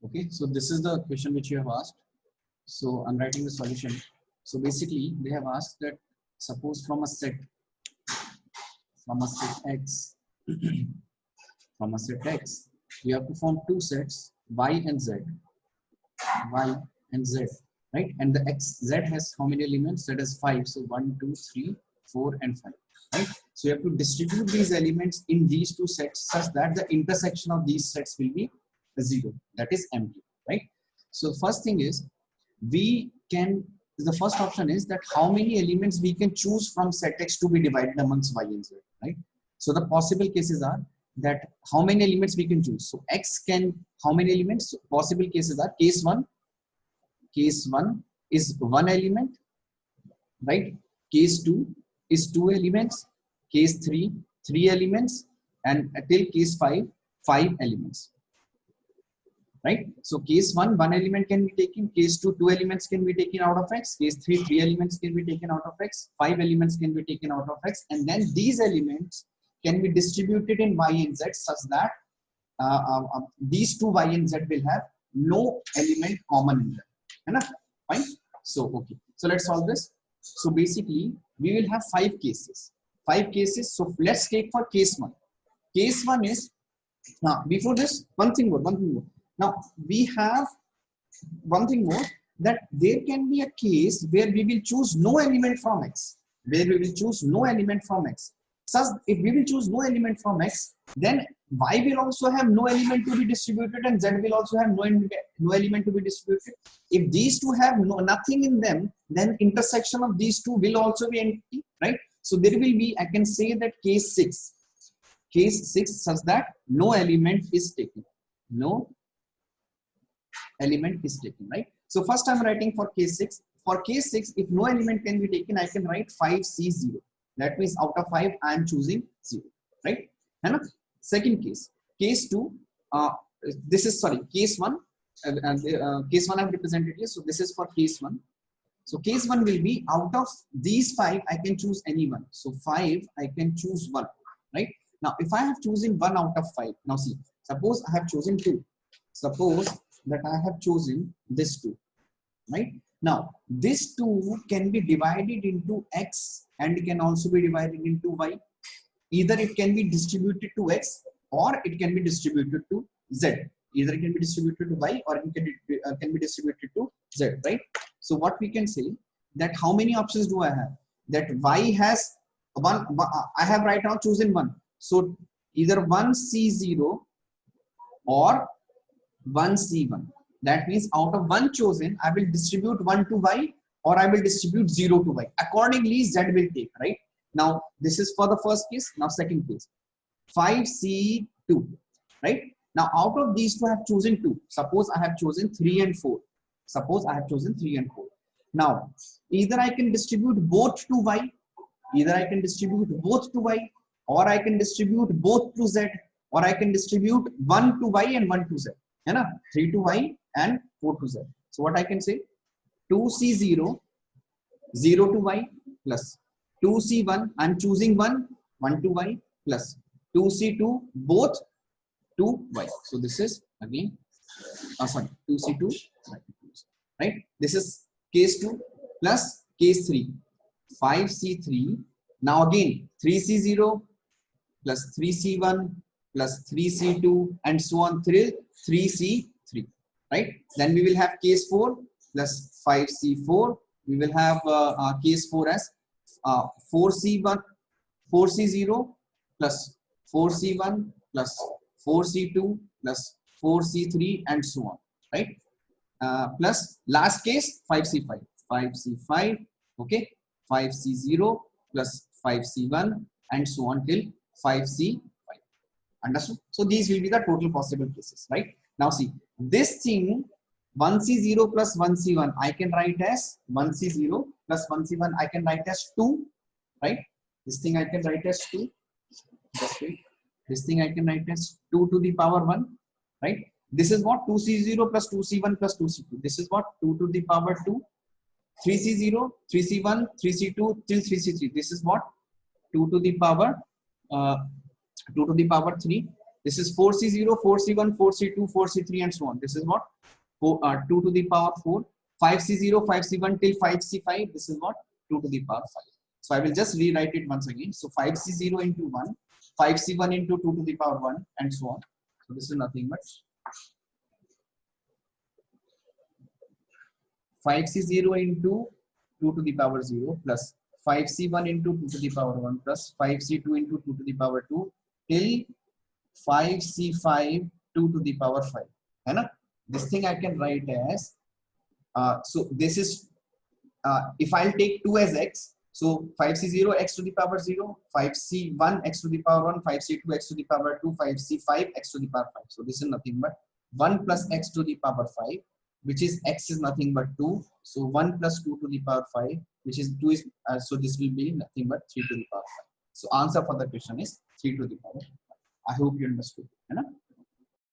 Okay, so this is the question which you have asked. So I'm writing the solution. So basically they have asked that suppose from a set X from a set X, you have to form two sets Y and Z, Y and Z, right? And the Z has how many elements? That is 5. So 1, 2, 3, 4 and 5, right? So you have to distribute these elements in these two sets such that the intersection of these sets will be 0, that is empty, right? So first thing is, we can, the first option is that how many elements we can choose from set X to be divided amongst Y and Z, right? So the possible cases are that how many elements we can choose. So X can, how many elements? So possible cases are case 1 is 1 element, right? Case 2 is 2 elements, case 3 elements, and till case 5 elements, right? So case 1 element can be taken, case 2 elements can be taken out of X, case 3 elements can be taken out of X, 5 elements can be taken out of X, and then these elements can be distributed in Y and Z such that these two Y and Z will have no element common in them. Enough? Fine. So okay. So let's solve this. So basically, we will have 5 cases. 5 cases. So let's take for case 1. Case 1 is, now before this, one thing more. Now we have one thing more, that there can be a case where we will choose no element from X. Such, if we will choose no element from X, then Y will also have no element to be distributed and Z will also have no element to be distributed. If these two have nothing in them, then intersection of these two will also be empty, right? So there will be, I can say that case 6 such that no element is taken. No element is taken, right? So first I'm writing for case 6. For case 6, if no element can be taken, I can write 5C0. That means out of 5, I am choosing 0, right? And second case, case 2, this is, sorry, case 1. Case 1 I have represented here. So this is for case 1. So case 1 will be out of these 5, I can choose any one. So 5, I can choose 1, right? Now, if I have chosen 1 out of 5, now see, suppose I have chosen 2. Suppose that I have chosen this 2, right? Now, this 2 can be divided into X and can also be divided into Y. Either it can be distributed to X or it can be distributed to Z. Either it can be distributed to Y or it can be distributed to Z, right? So what we can say, that how many options do I have? That Y has 1, I have right now chosen 1. So either 1C0 or 1C1. That means out of 1 chosen, I will distribute 1 to Y or I will distribute 0 to Y. Accordingly, Z will take, right? Now, this is for the first case. Now, second case, 5C2, right? Now, out of these two, I have chosen 2. Suppose I have chosen 3 and 4. Now, either I can distribute both to Y, or I can distribute both to Z, or I can distribute 1 to Y and 1 to Z. 3 to Y and 4 to Z. So what I can say, 2C0, 0 to Y plus 2C1, I'm choosing 1 to Y plus 2C2, both to Y. So this is again, 2C2, right? This is case 2 plus case 3, 5C3. Now again, 3C0 plus 3C1 plus 3C2 and so on till 3C3, right? Then we will have case 4 plus 5C4. We will have case 4 as 4C1, 4C0 plus 4C1 plus 4C2 plus 4C3 and so on, right? Plus last case 5C5, okay? 5C0 plus 5C1 and so on till 5C5. Understood? So these will be the total possible cases, right? Now see, this thing 1C0 plus 1C1 I can write as 1C0 plus 1C1 I can write as 2, right? This thing I can write as 2. Just wait. This thing I can write as 2 to the power 1, right? This is what 2C0 plus 2C1 plus 2C2. This is what 2 to the power 2. 3C0, 3C1, 3C2 till 3C3. This is what 2 to the power 3. This is 4C0, 4C1, 4C2, 4C3, and so on. This is what? 2 to the power 4. 5C0, 5C1 till 5C5. This is what? 2 to the power 5. So I will just rewrite it once again. So 5C0 into 1, 5C1 into 2 to the power 1, and so on. So this is nothing but 5C0 into 2 to the power 0 plus 5C1 into 2 to the power 1 plus 5C2 into 2 to the power 2 till 5C5 2 to the power 5. है ना? This thing I can write as so this is if I'll take 2 as x, so 5C0 x to the power 0, 5C1 x to the power 1, 5C2 x to the power 2, 5C5 x to the power 5. So this is nothing but 1 plus x to the power 5, which is x is nothing but 2. So 1 plus 2 to the power 5, which is 2 is so this will be nothing but 3 to the power 5. So answer for the question is 3 to the power 5. I hope you understood.